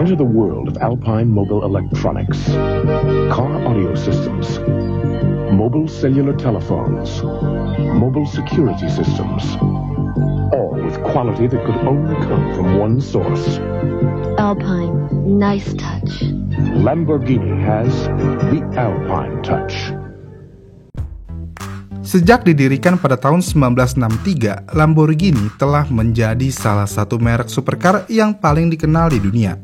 Enter the world of Alpine Mobile Electronics. Car audio systems, mobile cellular telephones, mobile security systems, all with quality that could only come from one source. Alpine, nice touch. Lamborghini has the Alpine touch. Sejak didirikan pada tahun 1963, Lamborghini telah menjadi salah satu merek supercar yang paling dikenal di dunia.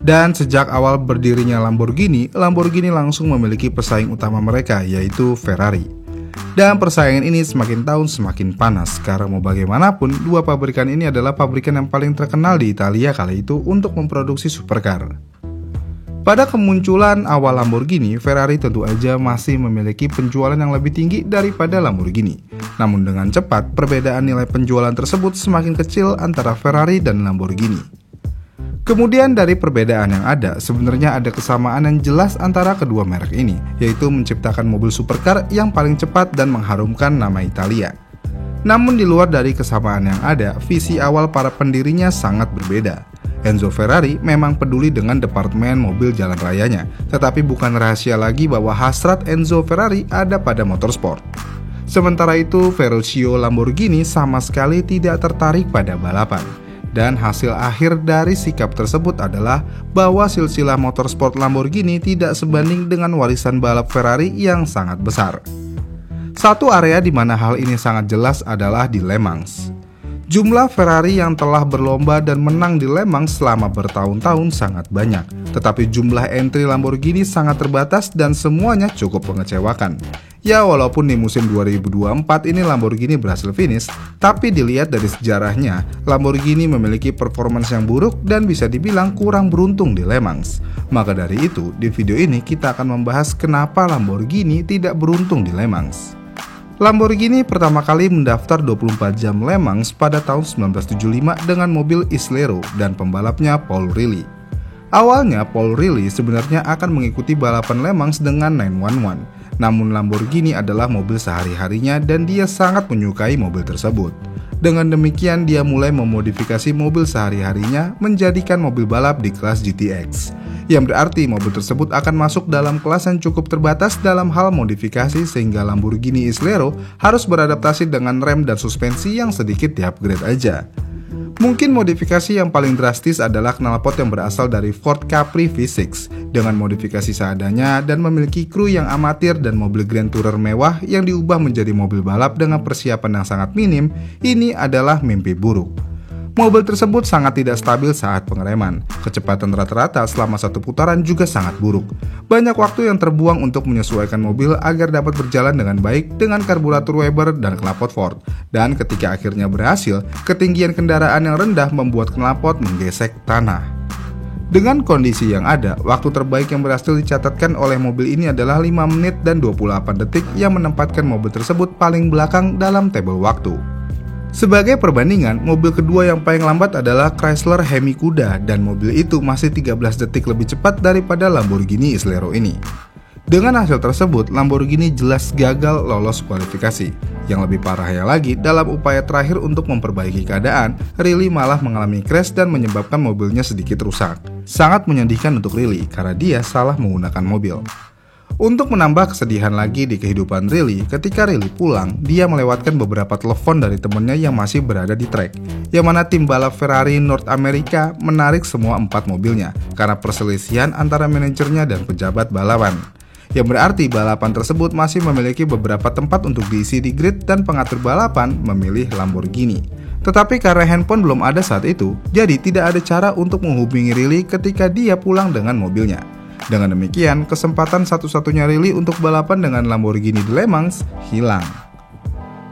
Dan sejak awal berdirinya Lamborghini langsung memiliki pesaing utama mereka, yaitu Ferrari. Dan persaingan ini semakin tahun semakin panas, karena mau bagaimanapun, dua pabrikan ini adalah pabrikan yang paling terkenal di Italia kala itu untuk memproduksi supercar. Pada kemunculan awal Lamborghini, Ferrari tentu aja masih memiliki penjualan yang lebih tinggi daripada Lamborghini. Namun dengan cepat, perbedaan nilai penjualan tersebut semakin kecil antara Ferrari dan Lamborghini. Kemudian dari perbedaan yang ada, sebenarnya ada kesamaan yang jelas antara kedua merek ini, yaitu menciptakan mobil supercar yang paling cepat dan mengharumkan nama Italia. Namun di luar dari kesamaan yang ada, visi awal para pendirinya sangat berbeda. Enzo Ferrari memang peduli dengan departemen mobil jalan rayanya, tetapi bukan rahasia lagi bahwa hasrat Enzo Ferrari ada pada motorsport. Sementara itu, Ferruccio Lamborghini sama sekali tidak tertarik pada balapan. Dan hasil akhir dari sikap tersebut adalah bahwa silsilah motorsport Lamborghini tidak sebanding dengan warisan balap Ferrari yang sangat besar. Satu area di mana hal ini sangat jelas adalah di Le Mans. Jumlah Ferrari yang telah berlomba dan menang di Le Mans selama bertahun-tahun sangat banyak, tetapi jumlah entry Lamborghini sangat terbatas dan semuanya cukup mengecewakan. Ya, walaupun di musim 2024 ini Lamborghini berhasil finish, tapi dilihat dari sejarahnya, Lamborghini memiliki performance yang buruk dan bisa dibilang kurang beruntung di Le Mans. Maka dari itu, di video ini kita akan membahas kenapa Lamborghini tidak beruntung di Le Mans. Lamborghini pertama kali mendaftar 24 jam Le Mans pada tahun 1975 dengan mobil Islero dan pembalapnya Paul Rili. Awalnya Paul Rili sebenarnya akan mengikuti balapan Le Mans dengan 911, namun Lamborghini adalah mobil sehari-harinya dan dia sangat menyukai mobil tersebut. Dengan demikian dia mulai memodifikasi mobil sehari-harinya menjadikan mobil balap di kelas GTX, yang berarti mobil tersebut akan masuk dalam kelas yang cukup terbatas dalam hal modifikasi sehingga Lamborghini Islero harus beradaptasi dengan rem dan suspensi yang sedikit di-upgrade aja. Mungkin modifikasi yang paling drastis adalah knalpot yang berasal dari Ford Capri V6 dengan modifikasi seadanya dan memiliki kru yang amatir dan mobil Grand Tourer mewah yang diubah menjadi mobil balap dengan persiapan yang sangat minim. Ini adalah mimpi buruk. Mobil tersebut sangat tidak stabil saat pengereman. Kecepatan rata-rata selama satu putaran juga sangat buruk. Banyak waktu yang terbuang untuk menyesuaikan mobil agar dapat berjalan dengan baik dengan karburator Weber dan knalpot Ford. Dan ketika akhirnya berhasil, ketinggian kendaraan yang rendah membuat knalpot menggesek tanah. Dengan kondisi yang ada, waktu terbaik yang berhasil dicatatkan oleh mobil ini adalah 5 menit dan 28 detik yang menempatkan mobil tersebut paling belakang dalam tabel waktu. Sebagai perbandingan, mobil kedua yang paling lambat adalah Chrysler Hemi Cuda dan mobil itu masih 13 detik lebih cepat daripada Lamborghini Islero ini. Dengan hasil tersebut, Lamborghini jelas gagal lolos kualifikasi. Yang lebih parahnya lagi, dalam upaya terakhir untuk memperbaiki keadaan, Rili malah mengalami crash dan menyebabkan mobilnya sedikit rusak. Sangat menyedihkan untuk Rili karena dia salah menggunakan mobil. Untuk menambah kesedihan lagi di kehidupan Rili, ketika Rili pulang, dia melewatkan beberapa telepon dari temannya yang masih berada di trek, yang mana tim balap Ferrari North America menarik semua 4 mobilnya karena perselisihan antara manajernya dan pejabat balapan. Yang berarti balapan tersebut masih memiliki beberapa tempat untuk diisi di grid dan pengatur balapan memilih Lamborghini. Tetapi karena handphone belum ada saat itu, jadi tidak ada cara untuk menghubungi Rili ketika dia pulang dengan mobilnya. Dengan demikian, kesempatan satu-satunya Rili untuk balapan dengan Lamborghini di Le Mans hilang.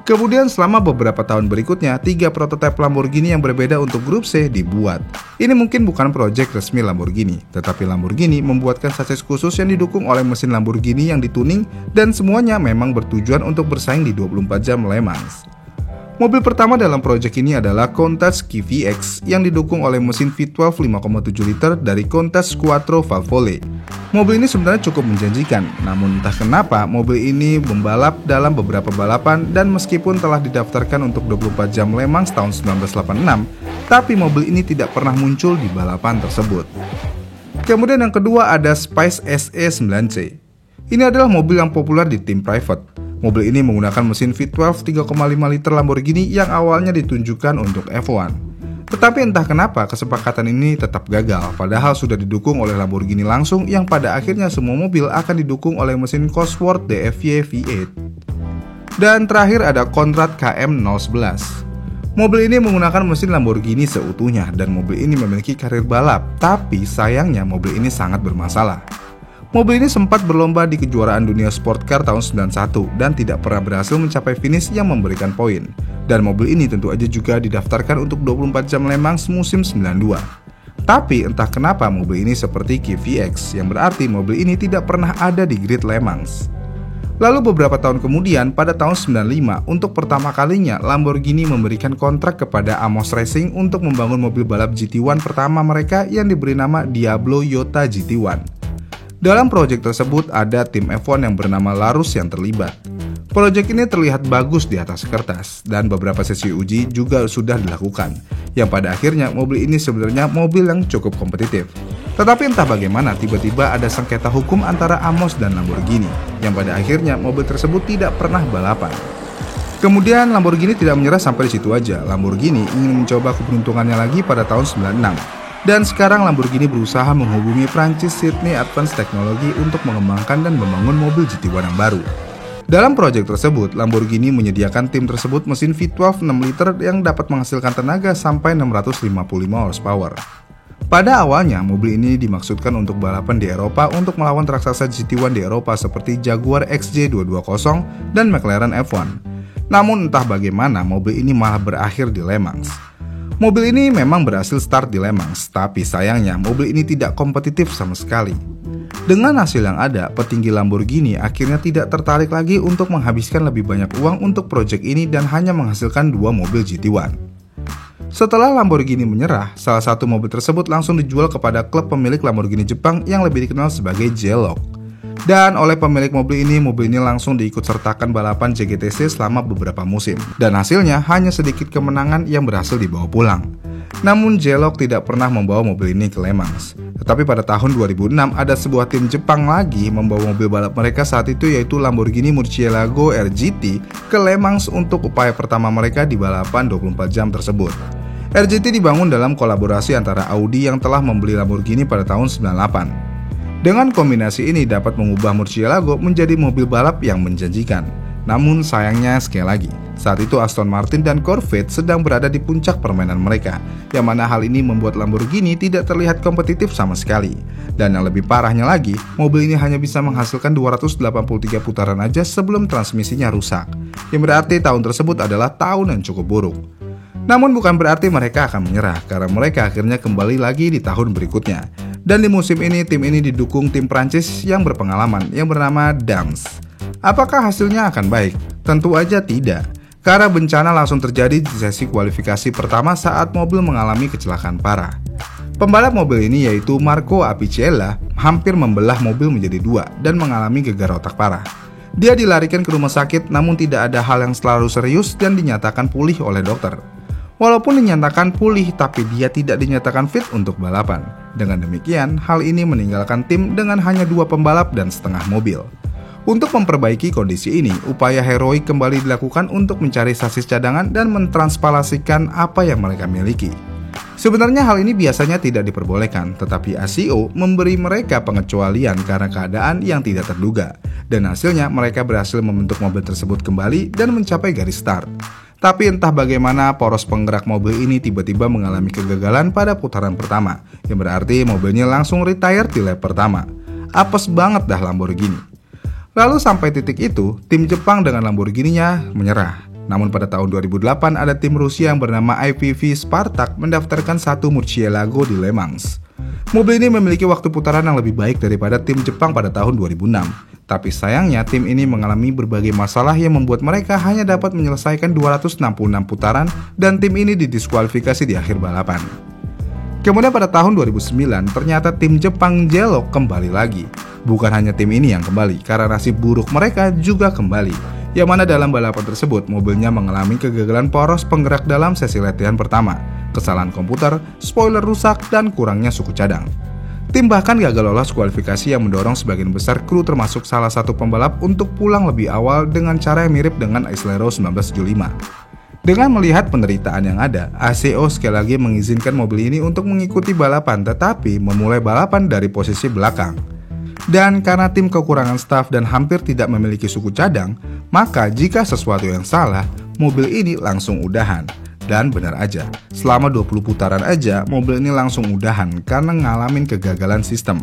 Kemudian selama beberapa tahun berikutnya, 3 prototipe Lamborghini yang berbeda untuk grup C dibuat. Ini mungkin bukan proyek resmi Lamborghini, tetapi Lamborghini membuatkan chassis khusus yang didukung oleh mesin Lamborghini yang dituning dan semuanya memang bertujuan untuk bersaing di 24 jam Le Mans. Mobil pertama dalam proyek ini adalah Countach QVX yang didukung oleh mesin V12 5,7 liter dari Countach Quattro Valvole. Mobil ini sebenarnya cukup menjanjikan, namun entah kenapa mobil ini membalap dalam beberapa balapan dan meskipun telah didaftarkan untuk 24 jam Le Mans tahun 1986, tapi mobil ini tidak pernah muncul di balapan tersebut. Kemudian yang kedua ada Spice SE9C. Ini adalah mobil yang populer di tim private. Mobil ini menggunakan mesin V12 3,5 liter Lamborghini yang awalnya ditunjukkan untuk F1. Tetapi entah kenapa kesepakatan ini tetap gagal, padahal sudah didukung oleh Lamborghini langsung yang pada akhirnya semua mobil akan didukung oleh mesin Cosworth DFY V8. Dan terakhir ada Conrad KM011. Mobil ini menggunakan mesin Lamborghini seutuhnya dan mobil ini memiliki karir balap, tapi sayangnya mobil ini sangat bermasalah. Mobil ini sempat berlomba di kejuaraan dunia sport car tahun 91 dan tidak pernah berhasil mencapai finish yang memberikan poin. Dan mobil ini tentu aja juga didaftarkan untuk 24 jam Le Mans musim 92. Tapi entah kenapa mobil ini seperti KVX, yang berarti mobil ini tidak pernah ada di grid Le Mans. Lalu beberapa tahun kemudian, pada tahun 95, untuk pertama kalinya Lamborghini memberikan kontrak kepada Amos Racing untuk membangun mobil balap GT1 pertama mereka yang diberi nama Diablo Yota GT1. Dalam proyek tersebut ada tim F1 yang bernama Larus yang terlibat. Proyek ini terlihat bagus di atas kertas dan beberapa sesi uji juga sudah dilakukan, yang pada akhirnya mobil ini sebenarnya mobil yang cukup kompetitif. Tetapi entah bagaimana tiba-tiba ada sengketa hukum antara Amos dan Lamborghini, yang pada akhirnya mobil tersebut tidak pernah balapan. Kemudian Lamborghini tidak menyerah sampai di situ aja. Lamborghini ingin mencoba keberuntungannya lagi pada tahun 96. Dan sekarang Lamborghini berusaha menghubungi Prancis Sydney Advanced Technology untuk mengembangkan dan membangun mobil GT1 yang baru. Dalam proyek tersebut, Lamborghini menyediakan tim tersebut mesin V12 6 liter yang dapat menghasilkan tenaga sampai 655 horsepower. Pada awalnya, mobil ini dimaksudkan untuk balapan di Eropa untuk melawan raksasa GT1 di Eropa seperti Jaguar XJ220 dan McLaren F1. Namun entah bagaimana mobil ini malah berakhir di Le Mans. Mobil ini memang berhasil start di Le Mans, tapi sayangnya mobil ini tidak kompetitif sama sekali. Dengan hasil yang ada, petinggi Lamborghini akhirnya tidak tertarik lagi untuk menghabiskan lebih banyak uang untuk proyek ini dan hanya menghasilkan 2 mobil GT1. Setelah Lamborghini menyerah, salah satu mobil tersebut langsung dijual kepada klub pemilik Lamborghini Jepang yang lebih dikenal sebagai J-Loc. Dan oleh pemilik mobil ini langsung diikut sertakan balapan JGTC selama beberapa musim. Dan hasilnya hanya sedikit kemenangan yang berhasil dibawa pulang. Namun J-Loc tidak pernah membawa mobil ini ke Le Mans. Tetapi pada tahun 2006 ada sebuah tim Jepang lagi membawa mobil balap mereka saat itu, yaitu Lamborghini Murcielago RGT ke Le Mans untuk upaya pertama mereka di balapan 24 jam tersebut. RGT dibangun dalam kolaborasi antara Audi yang telah membeli Lamborghini pada tahun 98. Dengan kombinasi ini dapat mengubah Murcielago menjadi mobil balap yang menjanjikan. Namun sayangnya sekali lagi, saat itu Aston Martin dan Corvette sedang berada di puncak permainan mereka, yang mana hal ini membuat Lamborghini tidak terlihat kompetitif sama sekali. Dan yang lebih parahnya lagi, mobil ini hanya bisa menghasilkan 283 putaran aja sebelum transmisinya rusak, yang berarti tahun tersebut adalah tahun yang cukup buruk. Namun bukan berarti mereka akan menyerah, karena mereka akhirnya kembali lagi di tahun berikutnya. Dan di musim ini, tim ini didukung tim Prancis yang berpengalaman yang bernama Dams. Apakah hasilnya akan baik? Tentu aja tidak, karena bencana langsung terjadi di sesi kualifikasi pertama saat mobil mengalami kecelakaan parah. Pembalap mobil ini yaitu Marco Apicella hampir membelah mobil menjadi 2 dan mengalami gegar otak parah. Dia dilarikan ke rumah sakit namun tidak ada hal yang selalu serius dan dinyatakan pulih oleh dokter. Walaupun dinyatakan pulih, tapi dia tidak dinyatakan fit untuk balapan. Dengan demikian, hal ini meninggalkan tim dengan hanya 2 pembalap dan setengah mobil. Untuk memperbaiki kondisi ini, upaya heroik kembali dilakukan untuk mencari sasis cadangan dan mentransplantasikan apa yang mereka miliki. Sebenarnya hal ini biasanya tidak diperbolehkan, tetapi ACO memberi mereka pengecualian karena keadaan yang tidak terduga. Dan hasilnya mereka berhasil membentuk mobil tersebut kembali dan mencapai garis start. Tapi entah bagaimana poros penggerak mobil ini tiba-tiba mengalami kegagalan pada putaran pertama, yang berarti mobilnya langsung retire di lap pertama. Apes banget dah Lamborghini. Lalu sampai titik itu, tim Jepang dengan Lamborghini-nya menyerah. Namun pada tahun 2008 ada tim Rusia yang bernama IPV Spartak mendaftarkan satu Murcielago di Le Mans. Mobil ini memiliki waktu putaran yang lebih baik daripada tim Jepang pada tahun 2006. Tapi sayangnya tim ini mengalami berbagai masalah yang membuat mereka hanya dapat menyelesaikan 266 putaran dan tim ini didiskualifikasi di akhir balapan. Kemudian pada tahun 2009 ternyata tim Jepang J-Loc kembali lagi. Bukan hanya tim ini yang kembali, karena nasib buruk mereka juga kembali. Yang mana dalam balapan tersebut mobilnya mengalami kegagalan poros penggerak dalam sesi latihan pertama, kesalahan komputer, spoiler rusak, dan kurangnya suku cadang. Tim bahkan gagal lolos kualifikasi yang mendorong sebagian besar kru termasuk salah satu pembalap untuk pulang lebih awal dengan cara yang mirip dengan Islero 1975. Dengan melihat penderitaan yang ada, ACO sekali lagi mengizinkan mobil ini untuk mengikuti balapan tetapi memulai balapan dari posisi belakang. Dan karena tim kekurangan staf dan hampir tidak memiliki suku cadang, maka jika sesuatu yang salah, mobil ini langsung udahan. Dan benar aja, selama 20 putaran aja mobil ini langsung udahan karena ngalamin kegagalan sistem.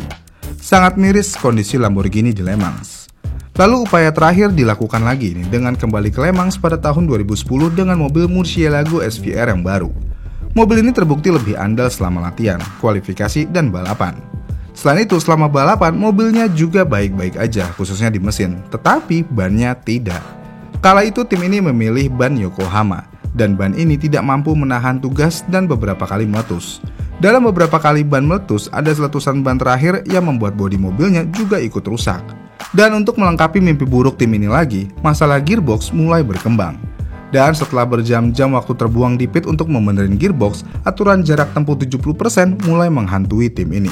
Sangat miris kondisi Lamborghini di Le Mans. Lalu upaya terakhir dilakukan lagi nih dengan kembali ke Le Mans pada tahun 2010 dengan mobil Murcielago SVR yang baru. Mobil ini terbukti lebih andal selama latihan, kualifikasi, dan balapan. Selain itu, selama balapan mobilnya juga baik-baik aja, khususnya di mesin, tetapi bannya tidak. Kala itu tim ini memilih ban Yokohama, dan ban ini tidak mampu menahan tugas dan beberapa kali meletus. Dalam beberapa kali ban meletus, ada letusan ban terakhir yang membuat bodi mobilnya juga ikut rusak. Dan untuk melengkapi mimpi buruk tim ini lagi, masalah gearbox mulai berkembang. Dan setelah berjam-jam waktu terbuang di pit untuk membenerin gearbox, aturan jarak tempuh 70% mulai menghantui tim ini.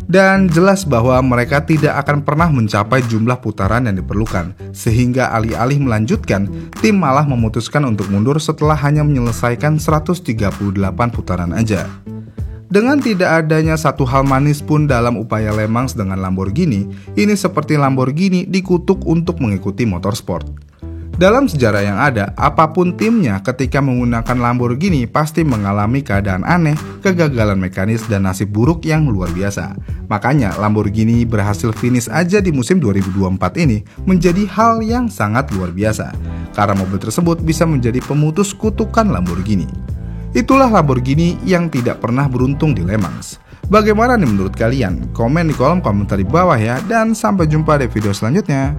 Dan jelas bahwa mereka tidak akan pernah mencapai jumlah putaran yang diperlukan, sehingga alih-alih melanjutkan, tim malah memutuskan untuk mundur setelah hanya menyelesaikan 138 putaran aja. Dengan tidak adanya satu hal manis pun dalam upaya Le Mans dengan Lamborghini, ini seperti Lamborghini dikutuk untuk mengikuti motorsport. Dalam sejarah yang ada, apapun timnya ketika menggunakan Lamborghini pasti mengalami keadaan aneh, kegagalan mekanis, dan nasib buruk yang luar biasa. Makanya Lamborghini berhasil finish aja di musim 2024 ini menjadi hal yang sangat luar biasa, karena mobil tersebut bisa menjadi pemutus kutukan Lamborghini. Itulah Lamborghini yang tidak pernah beruntung di Le Mans. Bagaimana nih menurut kalian? Komen di kolom komentar di bawah ya, dan sampai jumpa di video selanjutnya.